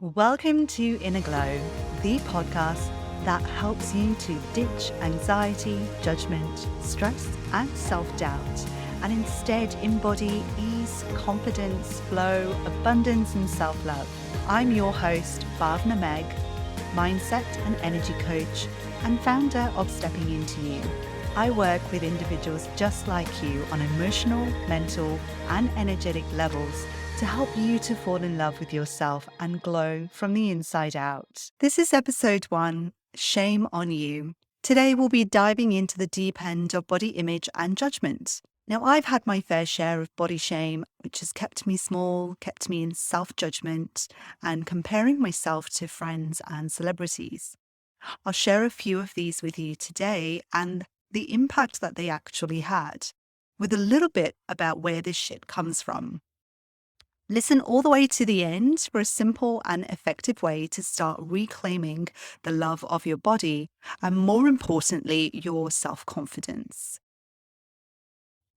Welcome to Inner Glow, the podcast that helps you to ditch anxiety, judgment, stress, and self-doubt, and instead embody ease, confidence, flow, abundance, and self-love. I'm your host, Bhavna Meg, mindset and energy coach, and founder of Stepping Into You. I work with individuals just like you on emotional, mental, and energetic levels to help you to fall in love with yourself and glow from the inside out. This is episode 1, Shame on You. Today we'll be diving into the deep end of body image and judgment. Now, I've had my fair share of body shame, which has kept me small, kept me in self-judgment, and comparing myself to friends and celebrities. I'll share a few of these with you today and the impact that they actually had, with a little bit about where this shit comes from. Listen all the way to the end for a simple and effective way to start reclaiming the love of your body and, more importantly, your self-confidence.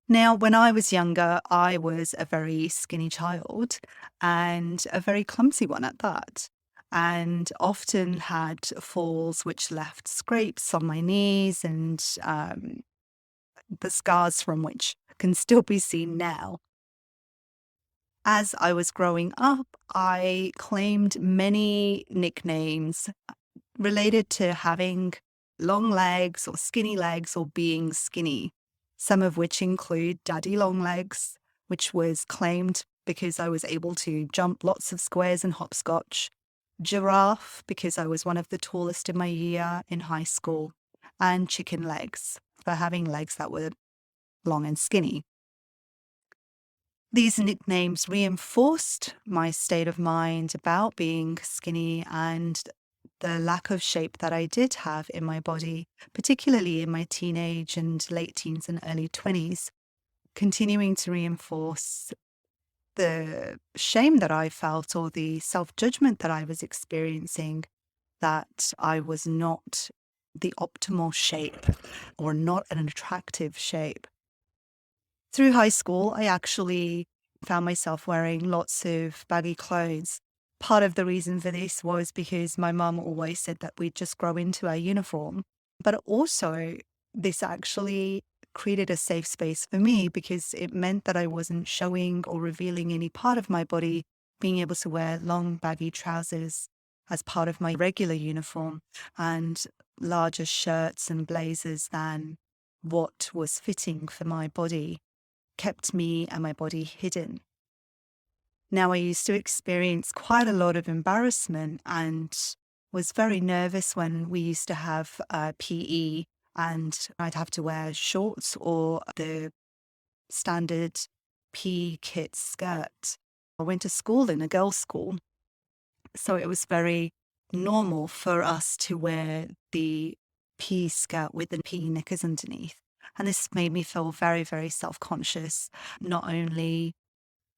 Now, when I was younger, I was a very skinny child and a very clumsy one at that, and often had falls which left scrapes on my knees and the scars from which can still be seen now. As I was growing up, I claimed many nicknames related to having long legs or being skinny, some of which include Daddy Long Legs, which was claimed because I was able to jump lots of squares and hopscotch, Giraffe because I was one of the tallest in my year in high school, and Chicken Legs for having legs that were long and skinny. These nicknames reinforced my state of mind about being skinny and the lack of shape that I did have in my body, particularly in my teenage and late teens and early 20s, continuing to reinforce the shame that I felt or the self-judgment that I was experiencing, that I was not the optimal shape or not an attractive shape. Through high school, I actually found myself wearing lots of baggy clothes. Part of the reason for this was because my mum always said that we'd just grow into our uniform. But also, this actually created a safe space for me because it meant that I wasn't showing or revealing any part of my body, being able to wear long, baggy trousers as part of my regular uniform and larger shirts and blazers than what was fitting for my body kept me and my body hidden. Now, I used to experience quite a lot of embarrassment and was very nervous when we used to have PE and I'd have to wear shorts or the standard PE kit skirt. I went to school in a girls' school, so it was very normal for us to wear the PE skirt with the PE knickers underneath. And this made me feel very, very self-conscious, not only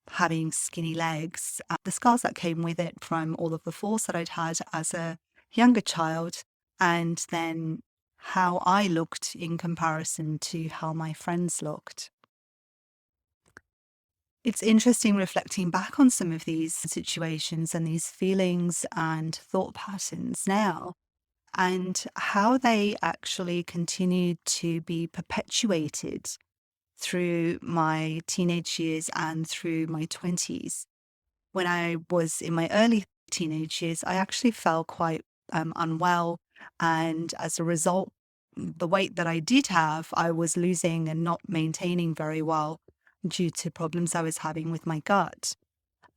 having skinny legs, the scars that came with it from all of the falls that I'd had as a younger child, and then how I looked in comparison to how my friends looked. It's interesting reflecting back on some of these situations and these feelings and thought patterns now, and how they actually continued to be perpetuated through my teenage years and through my 20s. When I was in my early teenage years, I actually felt quite unwell. And as a result, the weight that I did have, I was losing and not maintaining very well due to problems I was having with my gut.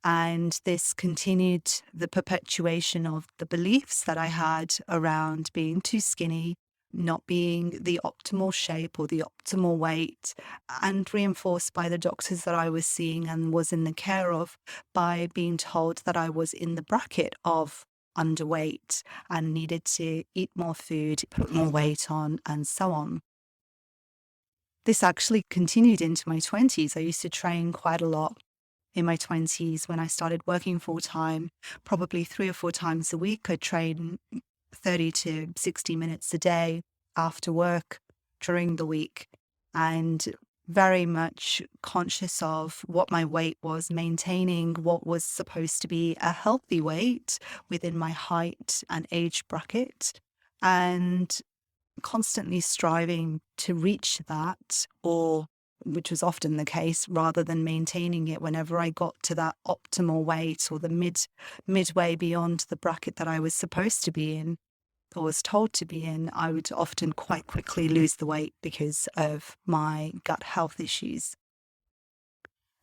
And this continued the perpetuation of the beliefs that I had around being too skinny, not being the optimal shape or the optimal weight, and reinforced by the doctors that I was seeing and was in the care of by being told that I was in the bracket of underweight and needed to eat more food, put more weight on, and so on. This actually continued into my 20s. I used to train quite a lot in my 20s when I started working full time, probably 3 or 4 times a week. I'd train 30 to 60 minutes a day after work during the week. And very much conscious of what my weight was, maintaining what was supposed to be a healthy weight within my height and age bracket, and constantly striving to reach that, or which was often the case, rather than maintaining it whenever I got to that optimal weight or the midway beyond the bracket that I was supposed to be in or was told to be in, I would often quite quickly lose the weight because of my gut health issues.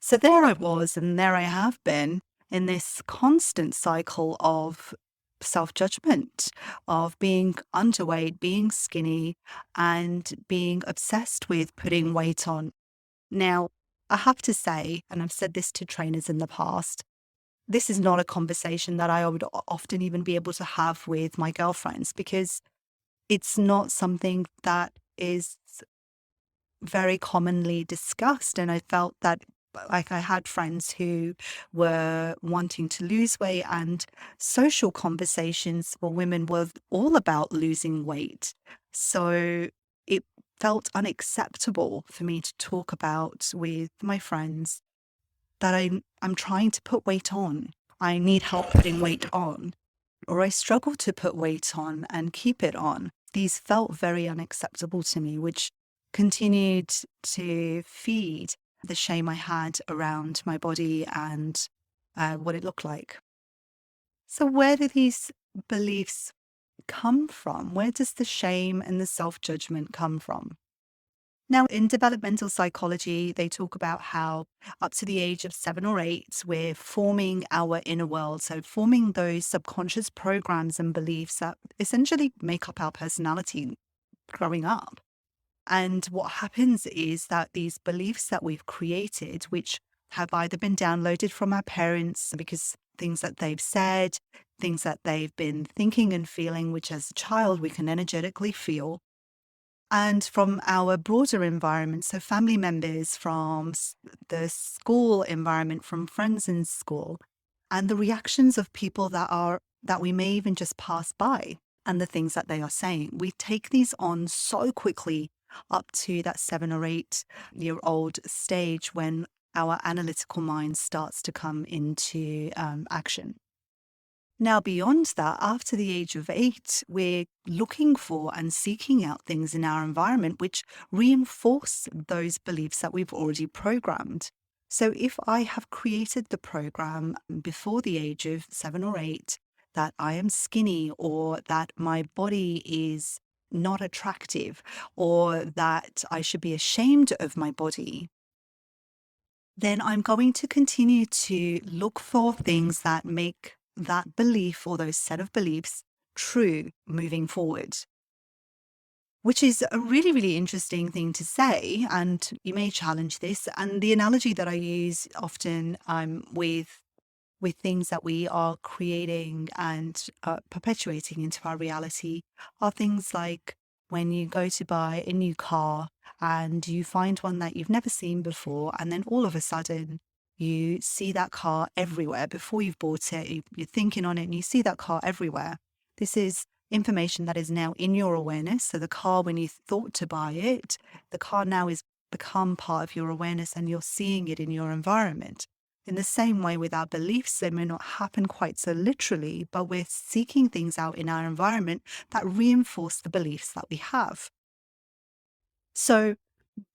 So there I was, and there I have been in this constant cycle of self-judgment, of being underweight, being skinny, and being obsessed with putting weight on. Now, I have to say, and I've said this to trainers in the past, this is not a conversation that I would often even be able to have with my girlfriends, because it's not something that is very commonly discussed. And I felt that, like, I had friends who were wanting to lose weight, and social conversations for women were all about losing weight. So it felt unacceptable for me to talk about with my friends that I'm trying to put weight on. I need help putting weight on, or I struggle to put weight on and keep it on. These felt very unacceptable to me, which continued to feed the shame I had around my body and what it looked like. So, where do these beliefs come from? Where does the shame and the self judgment come from? Now, in developmental psychology, they talk about how up to the age of 7 or 8, we're forming our inner world. So, forming those subconscious programs and beliefs that essentially make up our personality growing up. And what happens is that these beliefs that we've created, which have either been downloaded from our parents because things that they've said, things that they've been thinking and feeling, which as a child we can energetically feel, and from our broader environment, so family members, from the school environment, from friends in school, and the reactions of people that we may even just pass by, and the things that they are saying. We take these on so quickly up to that 7 or 8 year old stage, when our analytical mind starts to come into action. Now, beyond that, after the age of 8, we're looking for and seeking out things in our environment which reinforce those beliefs that we've already programmed. So, if I have created the program before the age of 7 or 8 that I am skinny, or that my body is not attractive, or that I should be ashamed of my body, then I'm going to continue to look for things that make that belief, or those set of beliefs, true moving forward. Which is a really, really interesting thing to say. And you may challenge this. And the analogy that I use often with things that we are creating and perpetuating into our reality are things like when you go to buy a new car and you find one that you've never seen before, and then all of a sudden you see that car everywhere. Before you've bought it, you're thinking on it and you see that car everywhere. This is information that is now in your awareness. So the car, when you thought to buy it, the car now is become part of your awareness, and you're seeing it in your environment. In the same way with our beliefs, they may not happen quite so literally, but we're seeking things out in our environment that reinforce the beliefs that we have. So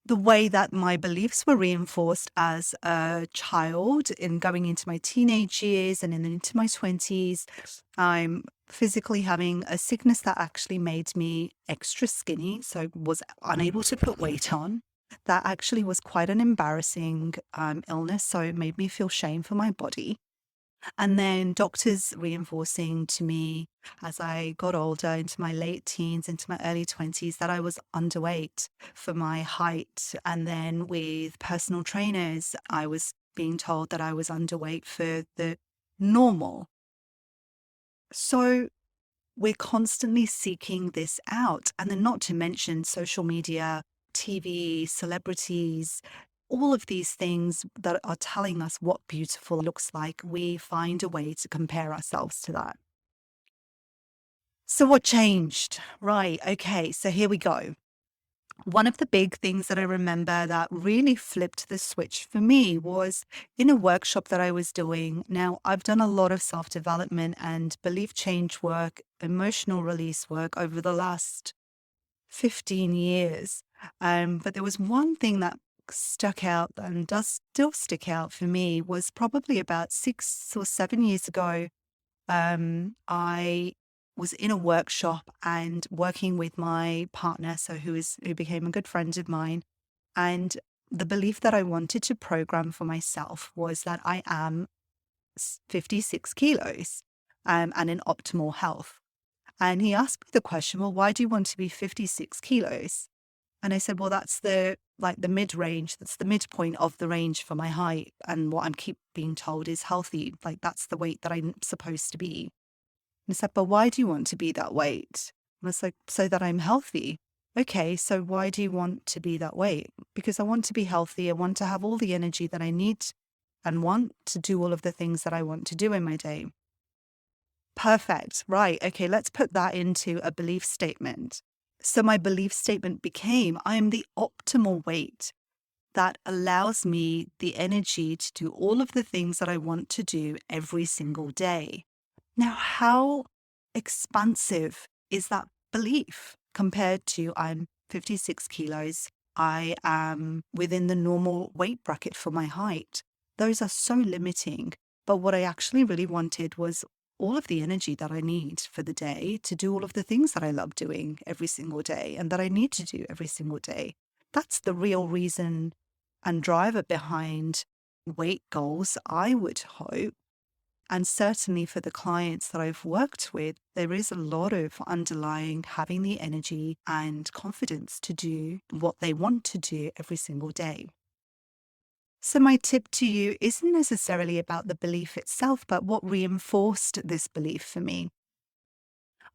the way that my beliefs were reinforced as a child, in going into my teenage years and then into my 20s, I'm physically having a sickness that actually made me extra skinny, so was unable to put weight on. That actually was quite an embarrassing illness, so it made me feel shame for my body. And then doctors reinforcing to me as I got older, into my late teens, into my early 20s, that I was underweight for my height. And then with personal trainers, I was being told that I was underweight for the normal. So we're constantly seeking this out. And then, not to mention social media, TV, celebrities, all of these things that are telling us what beautiful looks like. We find a way to compare ourselves to that. So, what changed? Right. Okay. So, here we go. One of the big things that I remember that really flipped the switch for me was in a workshop that I was doing. Now, I've done a lot of self-development and belief change work, emotional release work over the last 15 years. But there was one thing that stuck out and does still stick out for me was probably about 6 or 7 years ago. I was in a workshop and working with my partner, who became a good friend of mine. And the belief that I wanted to program for myself was that I am 56 kilos and in optimal health. And he asked me the question, well, why do you want to be 56 kilos? And I said, well, that's the mid range. That's the midpoint of the range for my height. And what I'm keep being told is healthy. Like that's the weight that I'm supposed to be. And I said, but why do you want to be that weight? And I was like, so that I'm healthy. Okay, so why do you want to be that weight? Because I want to be healthy. I want to have all the energy that I need and want to do all of the things that I want to do in my day. Perfect. Right. Okay, let's put that into a belief statement. So my belief statement became, I am the optimal weight that allows me the energy to do all of the things that I want to do every single day. Now, how expansive is that belief compared to I'm 56 kilos, I am within the normal weight bracket for my height? Those are so limiting. But what I actually really wanted was all of the energy that I need for the day to do all of the things that I love doing every single day and that I need to do every single day. That's the real reason and driver behind weight goals, I would hope. And certainly for the clients that I've worked with, there is a lot of underlying having the energy and confidence to do what they want to do every single day. So my tip to you isn't necessarily about the belief itself, but what reinforced this belief for me.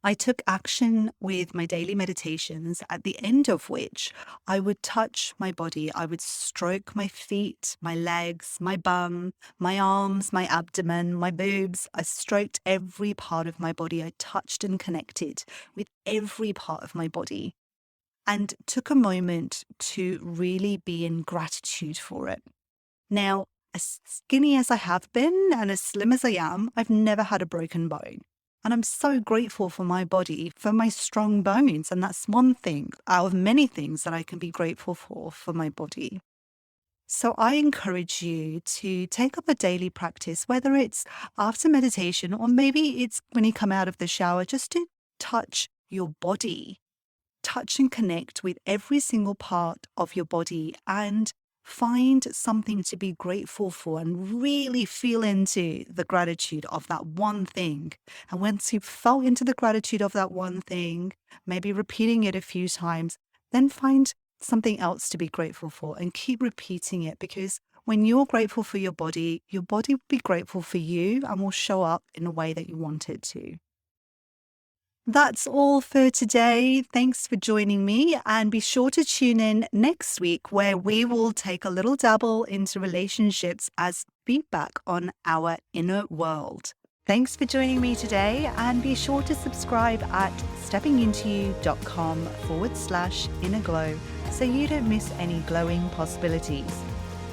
I took action with my daily meditations, at the end of which I would touch my body. I would stroke my feet, my legs, my bum, my arms, my abdomen, my boobs. I stroked every part of my body. I touched and connected with every part of my body and took a moment to really be in gratitude for it. Now, as skinny as I have been and as slim as I am, I've never had a broken bone. And I'm so grateful for my body, for my strong bones. And that's one thing out of many things that I can be grateful for my body. So I encourage you to take up a daily practice, whether it's after meditation or maybe it's when you come out of the shower, just to touch your body. Touch and connect with every single part of your body and find something to be grateful for and really feel into the gratitude of that one thing. And once you've felt into the gratitude of that one thing, maybe repeating it a few times, then find something else to be grateful for and keep repeating it, because when you're grateful for your body will be grateful for you and will show up in a way that you want it to. That's all for today. Thanks for joining me, and be sure to tune in next week where we will take a little dabble into relationships as feedback on our inner world. Thanks for joining me today, and be sure to subscribe at steppingintoyou.com/innerglow so you don't miss any glowing possibilities.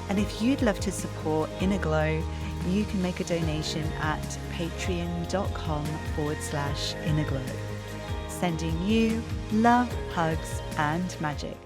And if you'd love to support InnerGLOW, you can make a donation at patreon.com/innerglow. Sending you love, hugs, and magic.